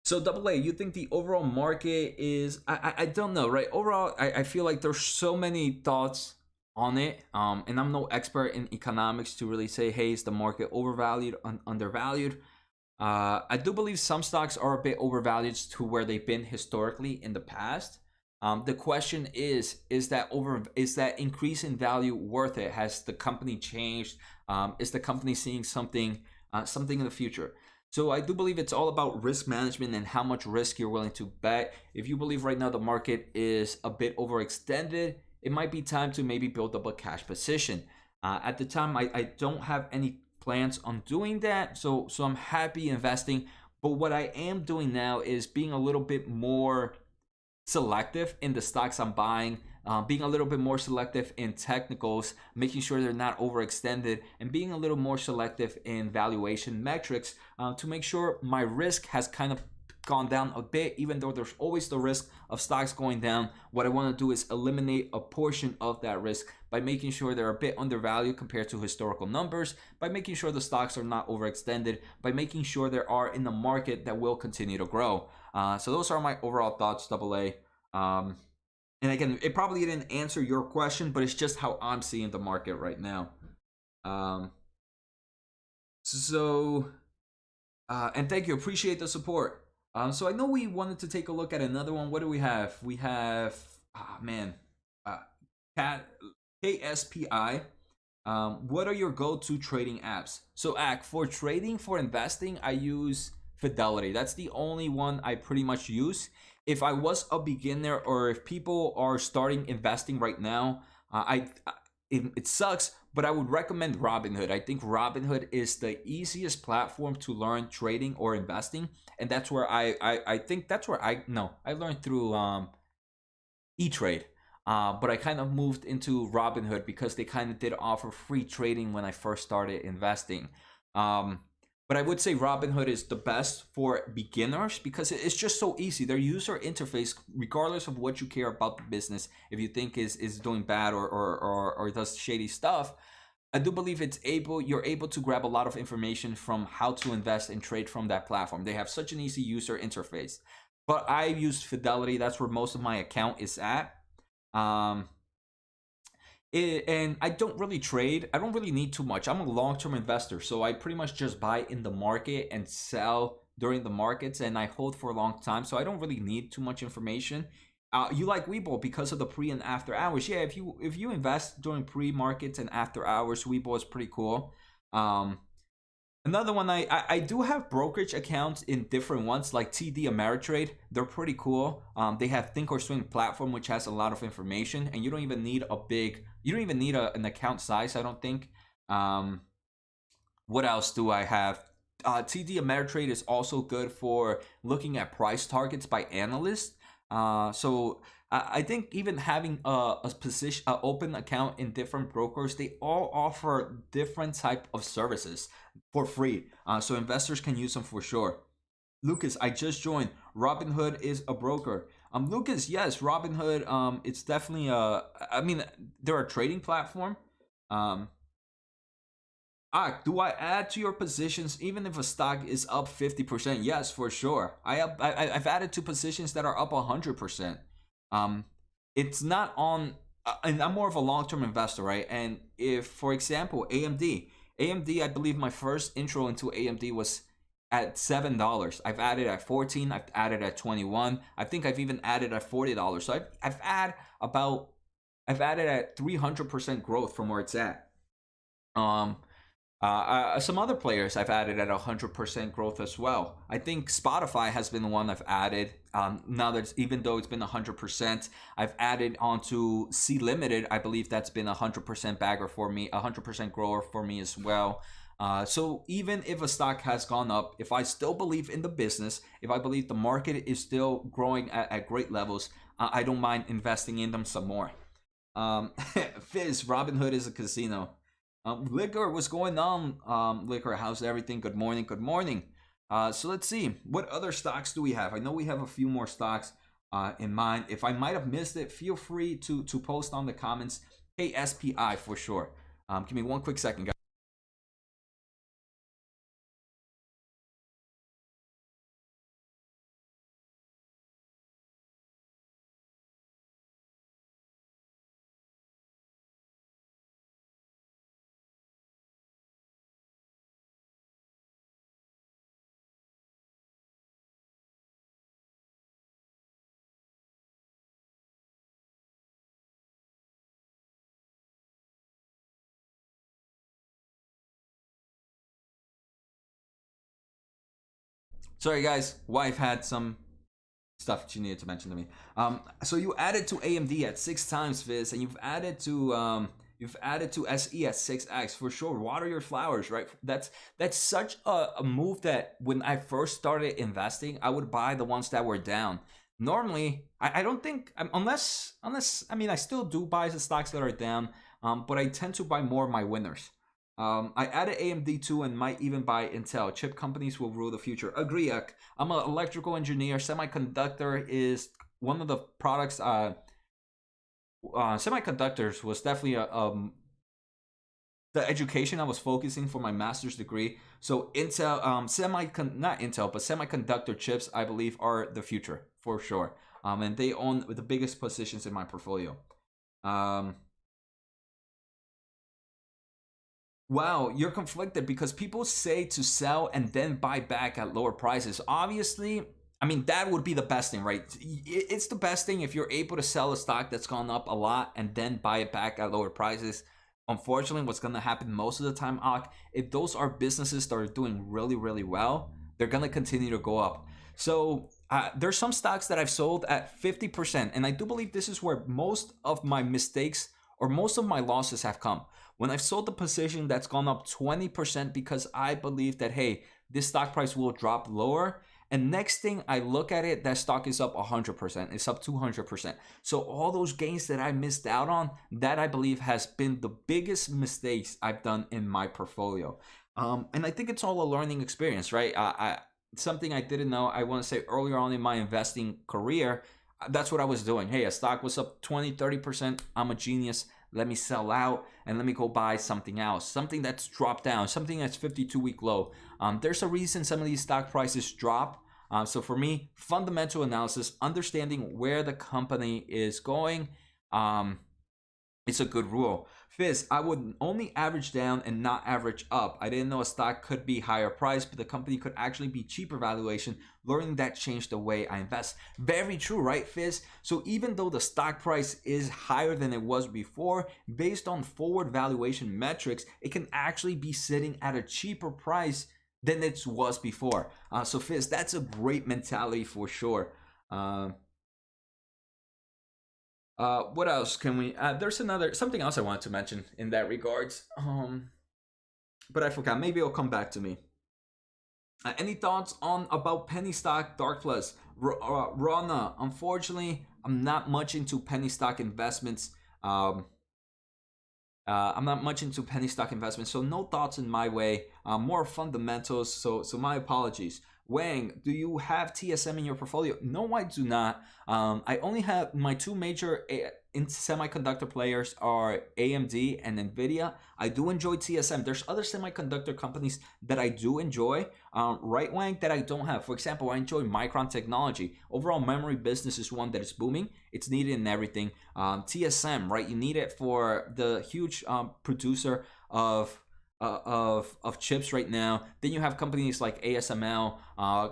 So AA, you think the overall market is, I don't know, right? Overall, I feel like there's so many thoughts on it. And I'm no expert in economics to really say, hey, is the market overvalued, undervalued? I do believe some stocks are a bit overvalued to where they've been historically in the past. The question is that increase in value worth it? Has the company changed? Is the company seeing something in the future? So I do believe it's all about risk management and how much risk you're willing to bet. If you believe right now the market is a bit overextended, it might be time to maybe build up a cash position. At the time, I don't have any plans on doing that, so I'm happy investing. But what I am doing now is being a little bit more selective in the stocks I'm buying, being a little bit more selective in technicals, making sure they're not overextended, and being a little more selective in valuation metrics to make sure my risk has kind of gone down a bit, even though there's always the risk of stocks going down. What I want to do is eliminate a portion of that risk by making sure they're a bit undervalued compared to historical numbers, by making sure the stocks are not overextended, by making sure they are in the market that will continue to grow. So those are my overall thoughts, AA. And again, it probably didn't answer your question, but it's just how I'm seeing the market right now. And thank you, appreciate the support. So I know we wanted to take a look at another one. What do we have? We have, KSPI. What are your go-to trading apps? So for trading, for investing, I use Fidelity. That's the only one I pretty much use. If I was a beginner or if people are starting investing right now, it sucks, but I would recommend Robinhood. I think Robinhood is the easiest platform to learn trading or investing, and that's where I learned through E-Trade. But I kind of moved into Robinhood because they kind of did offer free trading when I first started investing. But I would say Robinhood is the best for beginners because it's just so easy. Their user interface, regardless of what you care about the business, if you think is doing bad or does shady stuff, I do believe you're able to grab a lot of information from how to invest and trade from that platform. They have such an easy user interface. But I use Fidelity. That's where most of my account is at. And I don't really trade. I don't really need too much. I'm a long-term investor, so I pretty much just buy in the market and sell during the markets, and I hold for a long time, so I don't really need too much information. You like Webull because of the pre and after hours. Yeah, if you invest during pre-markets and after hours, Webull is pretty cool. Another one, I do have brokerage accounts in different ones like TD Ameritrade. They're pretty cool. They have Thinkorswim platform, which has a lot of information, and you don't even need an account size, I don't think. What else do I have? TD Ameritrade is also good for looking at price targets by analysts. So I think even having a position, open account in different brokers, they all offer different type of services for free. So investors can use them for sure. Lucas, I just joined. Robinhood is a broker. Lucas, yes, Robinhood. It's definitely they're a trading platform. Do I add to your positions even if a stock is up 50%? Yes, for sure. I've added to positions that are up 100%. It's not on, and I'm more of a long-term investor, right? And if, for example, AMD, I believe my first intro into AMD was at $7. I've added at 14. I've added at 21. I think I've even added at $40. So I've added at 300% growth from where it's at. Some other players I've added at 100% growth as well. I think Spotify has been the one I've added. Now that even though it's been 100%, I've added onto C Limited. I believe that's been 100% bagger for me, 100% grower for me as well. So even if a stock has gone up, if I still believe in the business, if I believe the market is still growing at great levels, I don't mind investing in them some more. Fizz, Robinhood is a casino. Liquor, what's going on? Liquor, how's everything? Good morning, good morning. So let's see, what other stocks do we have? I know we have a few more stocks in mind. If I might have missed it, feel free to post on the comments. Hey, SPI for sure. Give me one quick second, guys. Sorry, guys. Wife had some stuff she needed to mention to me. So you added to AMD at 6 times, Fizz, and you've added to SE at 6x for sure. Water your flowers, right? That's such a move that when I first started investing, I would buy the ones that were down. Normally, I don't think unless I mean I still do buy the stocks that are down, but I tend to buy more of my winners. I added AMD too and might even buy Intel. Chip companies will rule the future. Agree. I'm an electrical engineer. Semiconductor is one of the products. Semiconductors was definitely the education I was focusing for my master's degree. So Intel, not Intel, but semiconductor chips, I believe, are the future for sure. And they own the biggest positions in my portfolio. Wow, you're conflicted because people say to sell and then buy back at lower prices. Obviously, I mean, that would be the best thing, right? It's the best thing if you're able to sell a stock that's gone up a lot and then buy it back at lower prices. Unfortunately, what's going to happen most of the time, if those are businesses that are doing really, really well, they're going to continue to go up. So there's some stocks that I've sold at 50%. And I do believe this is where most of my mistakes or most of my losses have come. When I've sold the position that's gone up 20% because I believe that, hey, this stock price will drop lower. And next thing I look at it, that stock is up 100%. It's up 200%. So all those gains that I missed out on, that I believe has been the biggest mistakes I've done in my portfolio. And I think it's all a learning experience, right? Something I didn't know, I want to say earlier on in my investing career, that's what I was doing. Hey, a stock was up 20, 30%. I'm a genius. Let me sell out and let me go buy something else, something that's dropped down, something that's 52-week low. There's a reason some of these stock prices drop. So for me, fundamental analysis, understanding where the company is going, it's a good rule. Fizz, I would only average down and not average up. I didn't know a stock could be higher price, but the company could actually be cheaper valuation. Learning that changed the way I invest. Very true, right, Fizz? So even though the stock price is higher than it was before, based on forward valuation metrics, it can actually be sitting at a cheaper price than it was before. So Fizz, that's a great mentality for sure. What else can we there's something else I wanted to mention in that regards, but I forgot. Maybe it'll come back to me. Any thoughts about penny stock, Dark Plus? Rana, unfortunately, I'm not much into penny stock investments. I'm not much into penny stock investments, so no thoughts in my way. More fundamentals, so my apologies. Wang, do you have TSM in your portfolio? No, I do not. I only have my two major semiconductor players are AMD and NVIDIA. I do enjoy TSM. There's other semiconductor companies that I do enjoy, right, Wang, that I don't have. For example, I enjoy Micron Technology. Overall memory business is one that is booming. It's needed in everything. TSM, right? You need it for the huge producer of of chips right now. Then you have companies like ASML,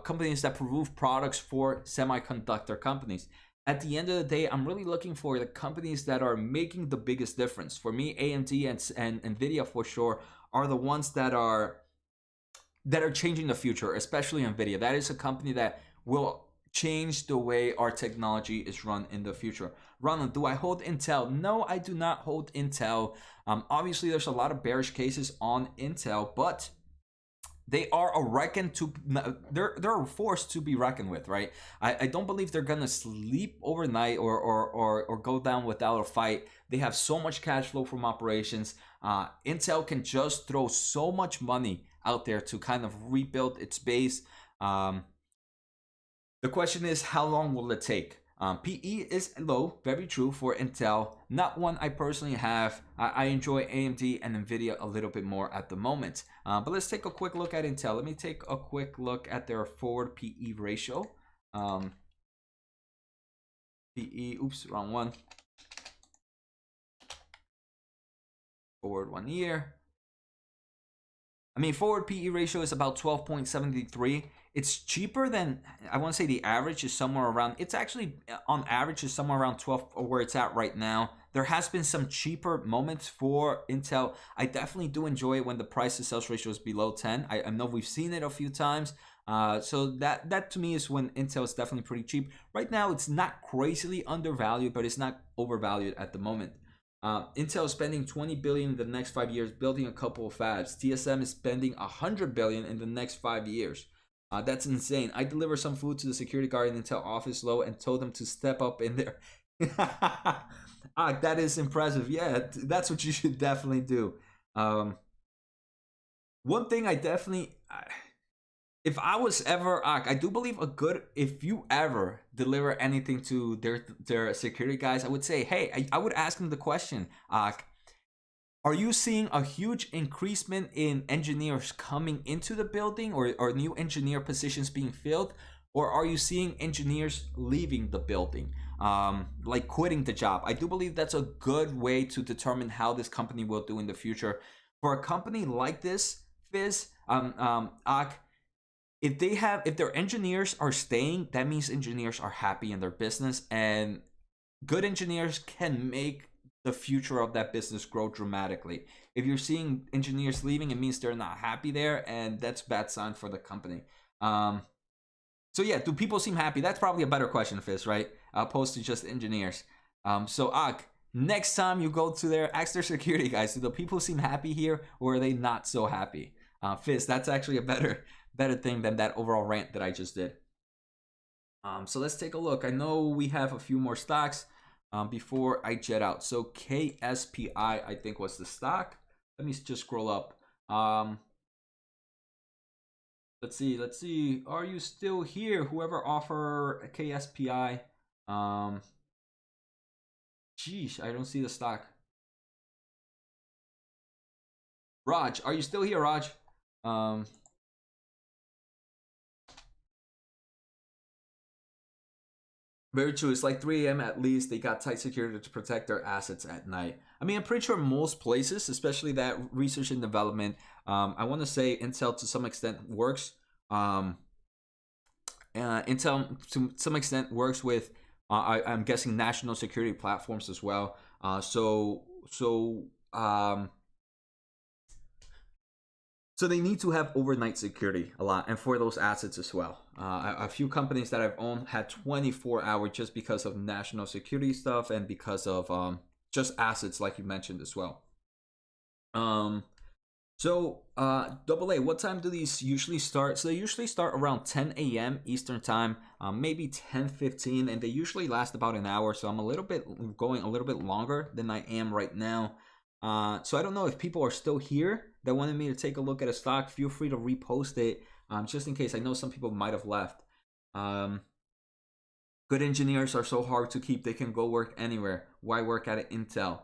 companies that prove products for semiconductor companies. At the end of the day, I'm really looking for the companies that are making the biggest difference. For me, AMD and Nvidia for sure are the ones that are changing the future, especially Nvidia. That is a company that will change the way our technology is run in the future. Ronald, do I hold Intel? No, I do not hold Intel. Obviously, there's a lot of bearish cases on Intel, but they are they're a force to be reckoned with, right? I don't believe they're gonna sleep overnight or go down without a fight. They have so much cash flow from operations. Intel can just throw so much money out there to kind of rebuild its base. The question is, how long will it take? PE is low, very true for Intel. Not one I personally have. I enjoy AMD and Nvidia a little bit more at the moment. But let's take a quick look at Intel. Let me take a quick look at their forward PE ratio. PE, oops, wrong one. Forward 1 year. I mean, forward PE ratio is about 12.73. It's cheaper than, I want to say the average is somewhere around, it's actually on average is somewhere around 12 where it's at right now. There has been some cheaper moments for Intel. I definitely do enjoy it when the price to sales ratio is below 10. I know we've seen it a few times. So that to me is when Intel is definitely pretty cheap. Right now, it's not crazily undervalued, but it's not overvalued at the moment. Intel is spending $20 billion in the next 5 years building a couple of fabs. TSM is spending $100 billion in the next 5 years. That's insane. I delivered some food to the security guard in Intel office low and told them to step up in there. That is impressive. Yeah, that's what you should definitely do. One thing I definitely, if I was ever, I do believe if you ever deliver anything to their security guys, I would say, hey, I would ask them the question, are you seeing a huge increasement in engineers coming into the building or new engineer positions being filled? Or are you seeing engineers leaving the building, like quitting the job? I do believe that's a good way to determine how this company will do in the future. For a company like this, Fizz, if their engineers are staying, that means engineers are happy in their business, and good engineers can make the future of that business grow dramatically. If you're seeing engineers leaving, it means they're not happy there, and that's a bad sign for the company. So yeah, do people seem happy? That's probably a better question, Fizz, right? Opposed to just engineers. So next time you go to ask their security guys, do the people seem happy here, or are they not so happy? Fizz, that's actually a better thing than that overall rant that I just did. So let's take a look. I know we have a few more stocks before I jet out. So KSPI, I think, was the stock. Let me just scroll up. Let's see. Are you still here? Whoever offer KSPI. Geez, I don't see the stock. Raj, are you still here, Raj? Very true. It's like 3 a.m. at least. They got tight security to protect their assets at night. I mean, I'm pretty sure most places, especially that research and development, I want to say Intel to some extent works. Intel to some extent works with, I'm guessing, national security platforms as well. So they need to have overnight security a lot, and for those assets as well. A few companies that I've owned had 24-hour just because of national security stuff and because of just assets like you mentioned as well. So AA, what time do these usually start? So they usually start around 10 a.m. Eastern time, maybe 10:15, and they usually last about an hour. So I'm going a little bit longer than I am right now. So I don't know if people are still here that wanted me to take a look at a stock. Feel free to repost it, just in case. I know some people might have left. Good engineers are so hard to keep. They can go work anywhere. Why work at Intel?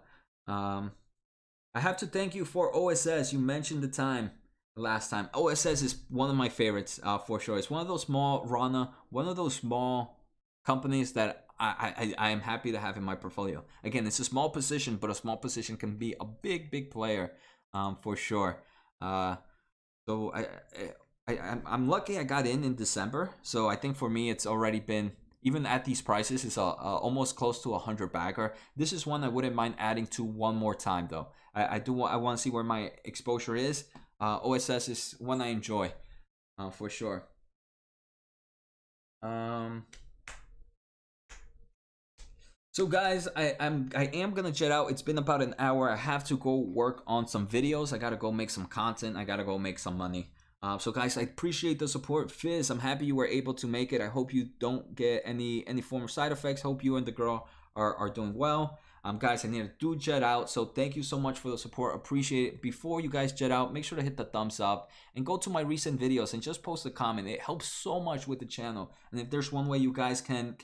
I have to thank you for OSS. You mentioned the time last time. OSS is one of my favorites, for sure. It's one of those small, Rana, one of those small companies that I am happy to have in my portfolio. Again, it's a small position, but a small position can be a big player, for sure. So I'm lucky I got in December. So I think for me it's already been, even at these prices, it's almost close to 100 bagger. This is one I wouldn't mind adding to one more time though. I want to see where my exposure is. OSS is one I enjoy for sure. So guys, I am gonna jet out. It's been about an hour. I have to go work on some videos. I gotta go make some content. I gotta go make some money. So guys, I appreciate the support. Fizz, I'm happy you were able to make it. I hope you don't get any form of side effects. Hope you and the girl are doing well. Guys, I need to jet out. So thank you so much for the support. Appreciate it. Before you guys jet out, make sure to hit the thumbs up and go to my recent videos and just post a comment. It helps so much with the channel. And if there's one way you guys can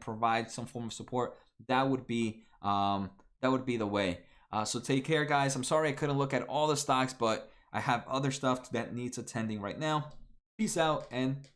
provide some form of support, that would be the way. So take care, guys. I'm sorry I couldn't look at all the stocks, but I have other stuff that needs attending right now. Peace out and